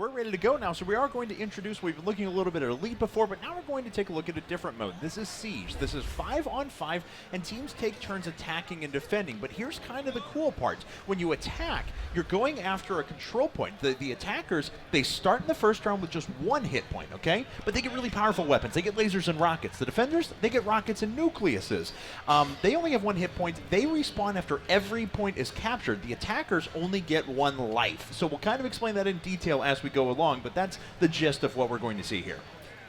we're ready to go now. So we are going to introduce, we've been looking a little bit at Elite before, but now we're going to take a look at a different mode. This is Siege. This is 5-on-5, and teams take turns attacking and defending. But here's kind of the cool part. When you attack, you're going after a control point. The attackers, they start in the first round with just 1 hit point, okay? But they get really powerful weapons. They get lasers and rockets. The defenders, they get rockets and nucleuses. They only have 1 hit point. They respawn after every point is captured. The attackers only get 1 life. So we'll kind of explain that in detail as we go along, but that's the gist of what we're going to see here.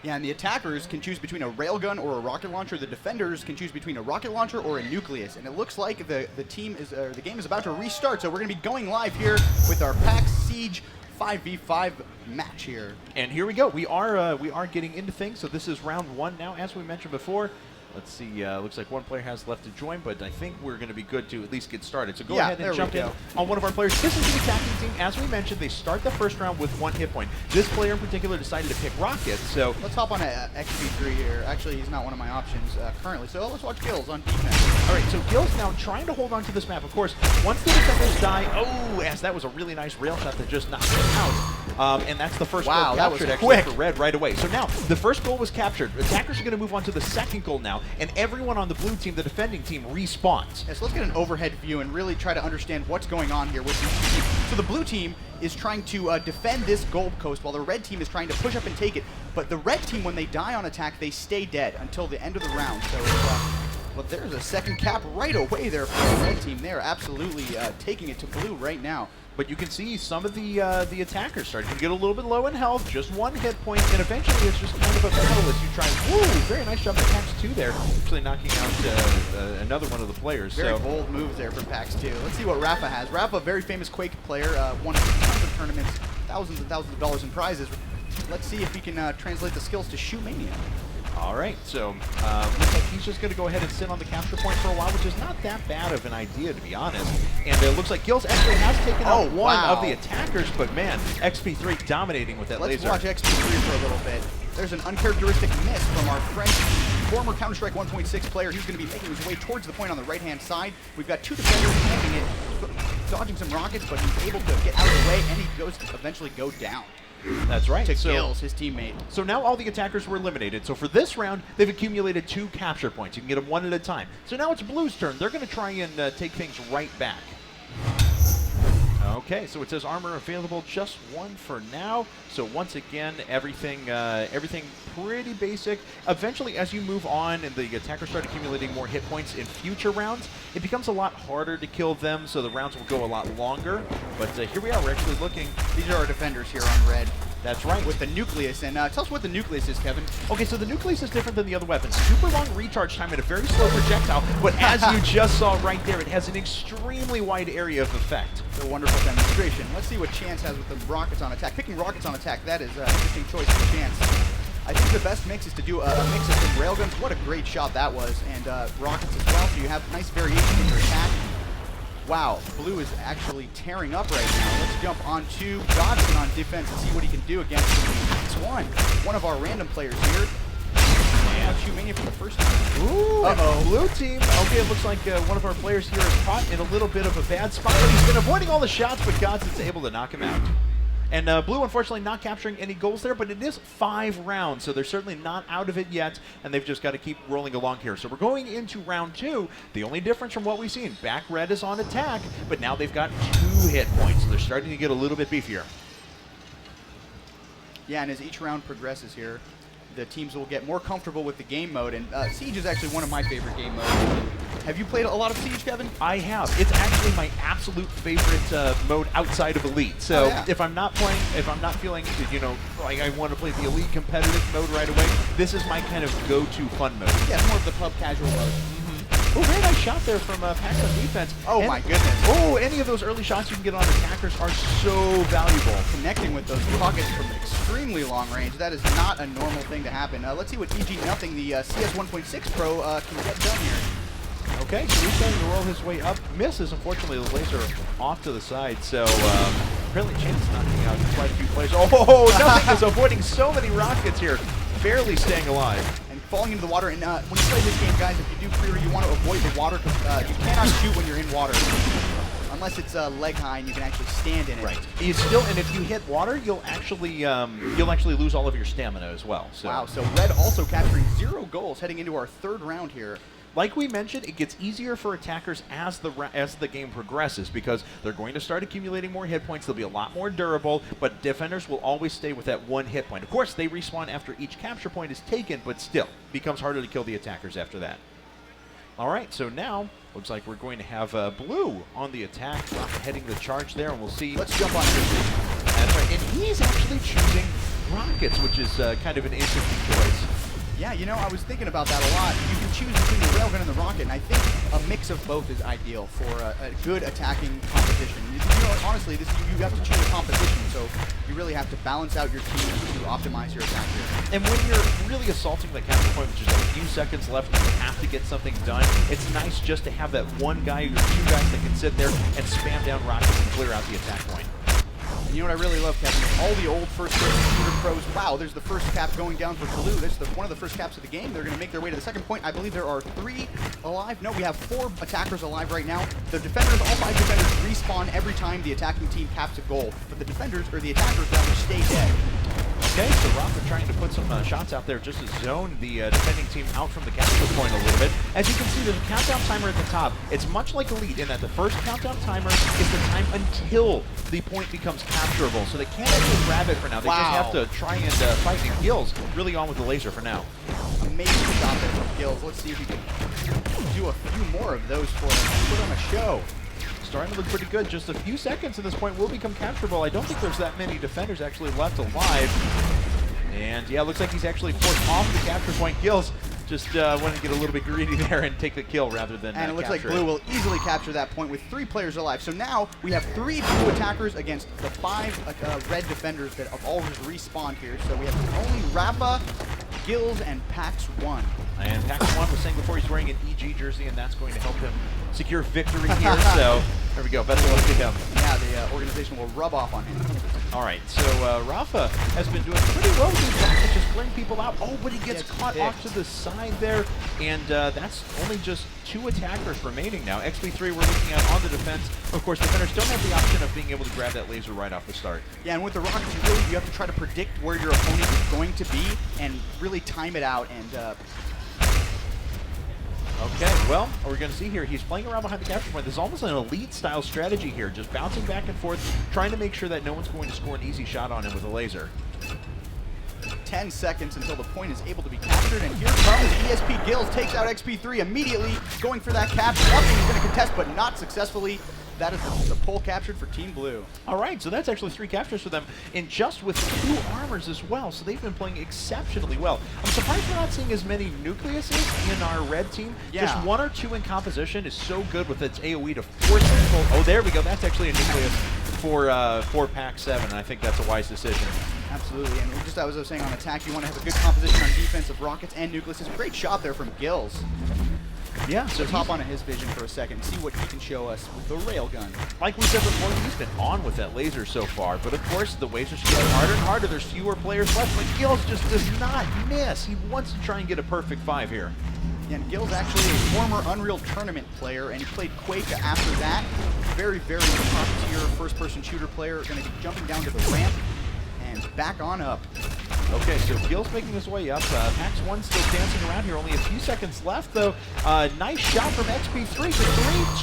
Yeah, and the attackers can choose between a railgun or a rocket launcher. The defenders can choose between a rocket launcher or a nucleus. And it looks like the game is about to restart. So we're going to be going live here with our PAX Siege 5v5 match here. And here we go. We are getting into things. So this is round 1 now, as we mentioned before. Let's see, looks like 1 player has left to join, but I think we're going to be good to at least get started. So go ahead and jump in on one of our players. This is the attacking team. As we mentioned, they start the first round with 1 hit point. This player in particular decided to pick Rocket, so... Let's hop on a XP3 here. Actually, he's not one of my options currently, so let's watch gillz on defense. All right, so gillz now trying to hold on to this map. Of course, once the defenders die, oh, yes, that was a really nice rail shot that just knocked him out. And that's the first goal captured actually for Red right away. So now, the first goal was captured. Attackers are going to move on to the second goal now, and everyone on the blue team, the defending team, respawns. Yes, let's get an overhead view and really try to understand what's going on here with these 2 teams. So the blue team is trying to defend this gold coast while the red team is trying to push up and take it. But the red team, when they die on attack, they stay dead until the end of the round. So well, there's a second cap right away there for the red team. They're absolutely taking it to blue right now. But you can see some of the attackers starting to get a little bit low in health, just 1 hit point, and eventually it's just kind of a battle as you try. Woo! Very nice job by PAX 2 there, actually knocking out another one of the players. Very bold moves there for PAX 2. Let's see what Rapha has. Rapha, very famous Quake player, won tons of tournaments, thousands and thousands of dollars in prizes. Let's see if he can translate the skills to ShootMania. All right, so looks like he's just going to go ahead and sit on the capture point for a while, which is not that bad of an idea, to be honest. And it looks like gillz actually has taken out 1 of the attackers, but man, XP3 dominating with that laser. Let's watch XP3 for a little bit. There's an uncharacteristic miss from our French former Counter-Strike 1.6 player. He's going to be making his way towards the point on the right-hand side. We've got 2 defenders connecting it, dodging some rockets, but he's able to get out of the way, and he goes to eventually go down. That's right. To gillz, his teammate. So now all the attackers were eliminated. So for this round, they've accumulated 2 capture points. You can get them 1 at a time. So now it's blue's turn. They're going to try and take things right back. Okay, so it says armor available, just 1 for now. So once again, everything pretty basic. Eventually, as you move on and the attackers start accumulating more hit points in future rounds, it becomes a lot harder to kill them, so the rounds will go a lot longer. But here we are, we're actually looking. These are our defenders here on red. That's right. With the nucleus. And tell us what the nucleus is, Kevin. Okay, so the nucleus is different than the other weapons. Super long recharge time and a very slow projectile, but as you just saw right there, it has an extremely wide area of effect. A wonderful demonstration. Let's see what Chance has with the rockets on attack. Picking rockets on attack, that is an interesting choice for Chance. I think the best mix is to do a mix of some railguns. What a great shot that was. And rockets as well, so you have nice variation in your attack. Wow, blue is actually tearing up right now. Let's jump onto Godson on defense and see what he can do against one of our random players here. And ShootMania for the first time. Ooh, blue team. Okay, it looks like one of our players here is caught in a little bit of a bad spot, but he's been avoiding all the shots, but Godson's able to knock him out. And blue, unfortunately, not capturing any goals there, but it is 5 rounds, so they're certainly not out of it yet, and they've just got to keep rolling along here. So we're going into round 2. The only difference from what we've seen, back red is on attack, but now they've got 2 hit points, so they're starting to get a little bit beefier. Yeah, and as each round progresses here, the teams will get more comfortable with the game mode, and Siege is actually one of my favorite game modes. Have you played a lot of Siege, Kevin? I have. It's actually my absolute favorite mode outside of Elite. So if I'm not playing, if I'm not feeling, you know, like I want to play the Elite competitive mode right away, this is my kind of go-to fun mode. Yeah, it's more of the pub casual mode. Oh, very nice shot there from PAX on defense. Oh, and my goodness. Oh, any of those early shots you can get on attackers are so valuable. Connecting with those pockets from extremely long range, that is not a normal thing to happen. Let's see what EG Nothing, the CS 1.6 Pro, can get done here. Okay, so he's starting to roll his way up. Misses, unfortunately, the laser off to the side. So apparently Chance knocking out quite a few players. Oh, Nothing is avoiding so many rockets here. Barely staying alive. And falling into the water. And when you play this game, guys, if you do pre-read, you want to avoid the water because you cannot shoot when you're in water. unless it's leg high and you can actually stand in it. Right. You still, and if you hit water, you'll actually lose all of your stamina as well. So. Wow. So Red also capturing 0 goals heading into our 3rd round here. Like we mentioned, it gets easier for attackers as the game progresses because they're going to start accumulating more hit points. They'll be a lot more durable, but defenders will always stay with that 1 hit point. Of course, they respawn after each capture point is taken, but still, becomes harder to kill the attackers after that. All right, so now, looks like we're going to have Blue on the attack, heading the charge there, and we'll see. Let's jump on this. That's right, and he's actually choosing Rockets, which is kind of an interesting choice. Yeah, you know, I was thinking about that a lot. You can choose between the railgun and the rocket, and I think a mix of both is ideal for a good attacking competition. You know, honestly, you have to choose a competition, so you really have to balance out your team to optimize your attack here. And when you're really assaulting the capture point, which is a few seconds left, and you have to get something done, it's nice just to have that 1 guy or 2 guys that can sit there and spam down rockets and clear out the attack point. You know what I really love, Kevin, is all the old first-person shooter pros. Wow, there's the first cap going down for Blue. This is one of the first caps of the game. They're going to make their way to the 2nd point. I believe there are 3 alive. No, we have 4 attackers alive right now. The defenders, all 5 defenders, respawn every time the attacking team caps a goal. But the defenders, or the attackers, rather, stay dead. Okay, so Rapha trying to put some shots out there just to zone the defending team out from the capture point a little bit. As you can see, there's a countdown timer at the top. It's much like Elite in that the first countdown timer is the time until the point becomes capturable. So they can't actually grab it for now. They just have to try and fight. And gillz really on with the laser for now. Amazing shot there from gillz. Let's see if we can do a few more of those for us. Put on a show. Starting to look pretty good. Just a few seconds and this point will become capturable. I don't think there's that many defenders actually left alive. And yeah, looks like he's actually forced off the capture point. gillz just wanted to get a little bit greedy there and take the kill rather than and it looks like Blue will easily capture that point with 3 players alive. So now we have 3 Blue attackers against the 5 Red defenders that have always respawned here. So we have only Rapha, gillz, and PAX 1. And PAX 1 was saying before he's wearing an EG jersey, and that's going to help him secure victory here. So there we go. Best of luck to him. Yeah, the organization will rub off on him. All right, so Rapha has been doing pretty well with these rockets, just clearing people out. Oh, but he gets caught off to the side there, and that's only just 2 attackers remaining now. XP3 we're looking at on the defense. Of course, defenders don't have the option of being able to grab that laser right off the start. Yeah, and with the rockets, you have to try to predict where your opponent is going to be and really time it out. And okay, well, what we're going to see here, he's playing around behind the capture point. This is almost an Elite-style strategy here, just bouncing back and forth, trying to make sure that no one's going to score an easy shot on him with a laser. 10 seconds until the point is able to be captured, and here comes ESP. gillz takes out XP3 immediately, going for that capture. Up, and he's going to contest, but not successfully. That is the pull captured for Team Blue. All right, so that's actually 3 captures for them, and just with 2 armors as well, so they've been playing exceptionally well. I'm surprised we're not seeing as many nucleuses in our red team. Yeah. Just 1 or 2 in composition is so good with its AoE to force people. Oh, there we go. That's actually a nucleus for PAX 7, and I think that's a wise decision. Absolutely, and just as I was saying on attack, you want to have a good composition on defense of rockets and nucleuses. Great shot there from gillz. Yeah, so hop on his vision for a second, see what he can show us with the railgun. Like we said before, he's been on with that laser so far, but of course the waves are getting harder and harder. There's fewer players left, but gillz just does not miss. He wants to try and get a perfect 5 here. Yeah, and gillz actually a former Unreal Tournament player, and he played Quake after that. Very, very top-tier first-person shooter player. Going to be jumping down to the ramp and back on up. Okay, so gillz making his way up. PAX 1 still dancing around here. Only a few seconds left, though. Nice shot from XP3 for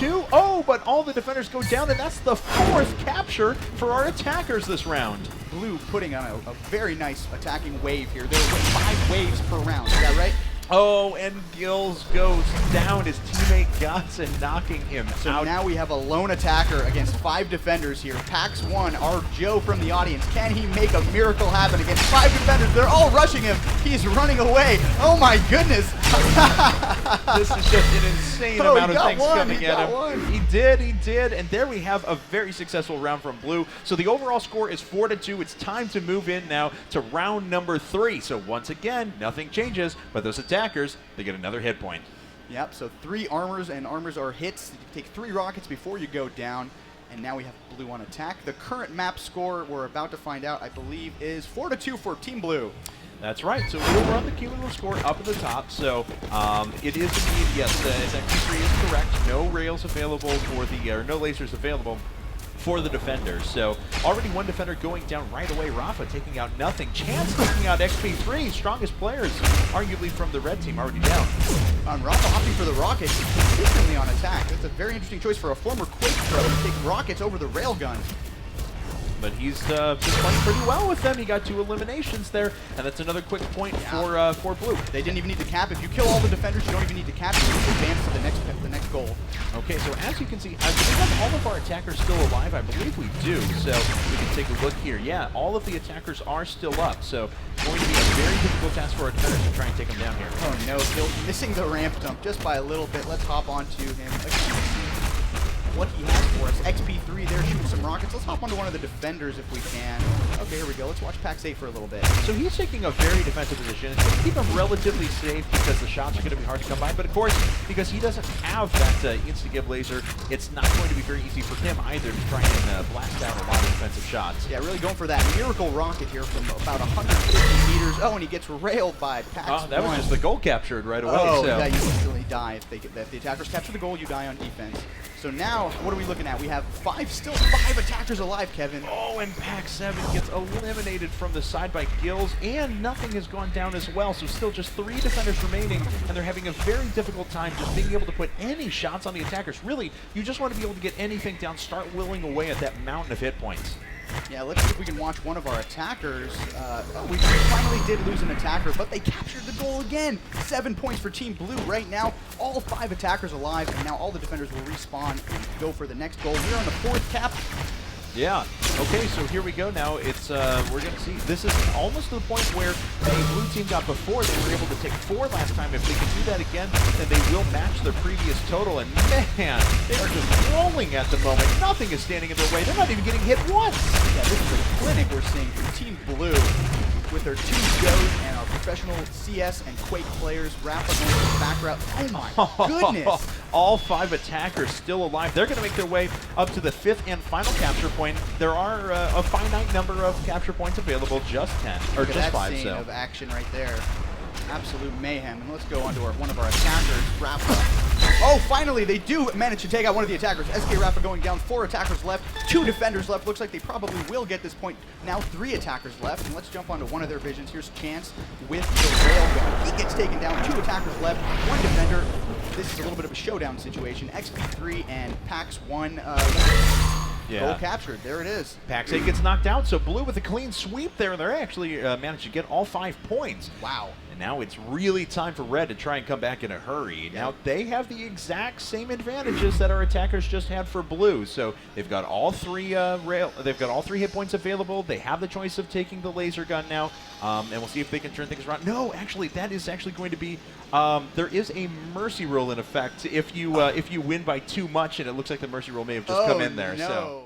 3-2. Oh, but all the defenders go down, and that's the 4th capture for our attackers this round. Blue putting on a very nice attacking wave here. There are 5 waves per round. Is that right? Oh, and gillz goes down. His teammate Godson knocking him out. So now we have a lone attacker against 5 defenders here. PAX 1, our Joe from the audience. Can he make a miracle happen against 5 defenders? They're all rushing him. He's running away. Oh my goodness. This is just an insane amount of things coming at him. He did. And there we have a very successful round from Blue. So the overall score is 4-2. It's time to move in now to round number 3. So once again, nothing changes, but those attackers, they get another hit point. Yep, so 3 armors, and armors are hits. You take 3 rockets before you go down, and now we have Blue on attack. The current map score we're about to find out, I believe, is 4-2 for Team Blue. That's right. So we'll run the cumulative score up at the top. So it is indeed, yes, XP3 is correct. No rails available for the, or no lasers available for the defenders. So already one defender going down right away. Rapha taking out nothing. Chance taking out XP3, strongest players, arguably from the red team, already down. Rapha opting for the rockets consistently on attack. That's a very interesting choice for a former Quake pro to take rockets over the railgun. But he's been playing pretty well with them. He got 2 eliminations there, and that's another quick point for Blue. They didn't even need to cap. If you kill all the defenders, you don't even need to cap. You just advance to the next goal. Okay, so as you can see, do we have all of our attackers still alive? I believe we do. So we can take a look here. Yeah, all of the attackers are still up. So going to be a very difficult task for our defenders to try and take them down here. Oh no, Gillz missing the ramp dump just by a little bit. Let's hop onto him again. What he has for us. XP3 there shooting some rockets. Let's hop onto one of the defenders if we can. Okay, here we go. Let's watch PAX 8 for a little bit. So he's taking a very defensive position. It's going to keep him relatively safe because the shots are going to be hard to come by. But of course, because he doesn't have that insta-give laser, it's not going to be very easy for him either to try and blast out a lot of defensive shots. Yeah, really going for that miracle rocket here from about 150 meters. Oh, and he gets railed by PAX 1. That was just the goal captured right away. Oh, so. yeah, you instantly die. If the attackers capture the goal, you die on defense. So now, what are we looking at? We have still five attackers alive, Kevin. Oh, and PAX 7 gets eliminated from the side by gillz, and nothing has gone down as well. So still just 3 defenders remaining, and they're having a very difficult time just being able to put any shots on the attackers. Really, you just want to be able to get anything down, start willing away at that mountain of hit points. Yeah, let's see if we can watch one of our attackers. We finally did lose an attacker, but they captured the goal again. 7 points for Team Blue right now. All 5 attackers alive, and now all the defenders will respawn and go for the next goal. We're on the 4th cap. Yeah. Okay, so here we go now. It's we're going to see, this is almost to the point where the blue team got before. They were able to take 4 last time. If they can do that again, then they will match their previous total. And man, they are just rolling at the moment. Nothing is standing in their way. They're not even getting hit once. Yeah, this is a clinic we're seeing from Team Blue with their 2 Joes and our professional CS and Quake players. Rapha going to the back route. Oh my goodness. All 5 attackers still alive. They're going to make their way up to the 5th and final capture point. There are a finite number of capture points available, just 10, or just 5. Scene of action right there. Absolute mayhem. And let's go on to one of our attackers, Rapha. Oh, finally, they do manage to take out one of the attackers. SK Rapha going down, 4 attackers left, 2 defenders left. Looks like they probably will get this point. Now 3 attackers left, and let's jump onto one of their visions. Here's Chance with the railgun. He gets taken down, 2 attackers left, 1 defender. This is a little bit of a showdown situation. XP3 and PAX 1 goal captured. There it is. PAX 8 gets knocked out, so Blue with a clean sweep there. They actually managed to get all 5 points. Wow. And now it's really time for Red to try and come back in a hurry. Now they have the exact same advantages that our attackers just had for Blue. So they've got all 3 hit points available. They have the choice of taking the laser gun now, and we'll see if they can turn things around. No, actually, that is actually going to be there is a mercy rule in effect if you win by too much, and it looks like the mercy rule may have just come in there. No. So.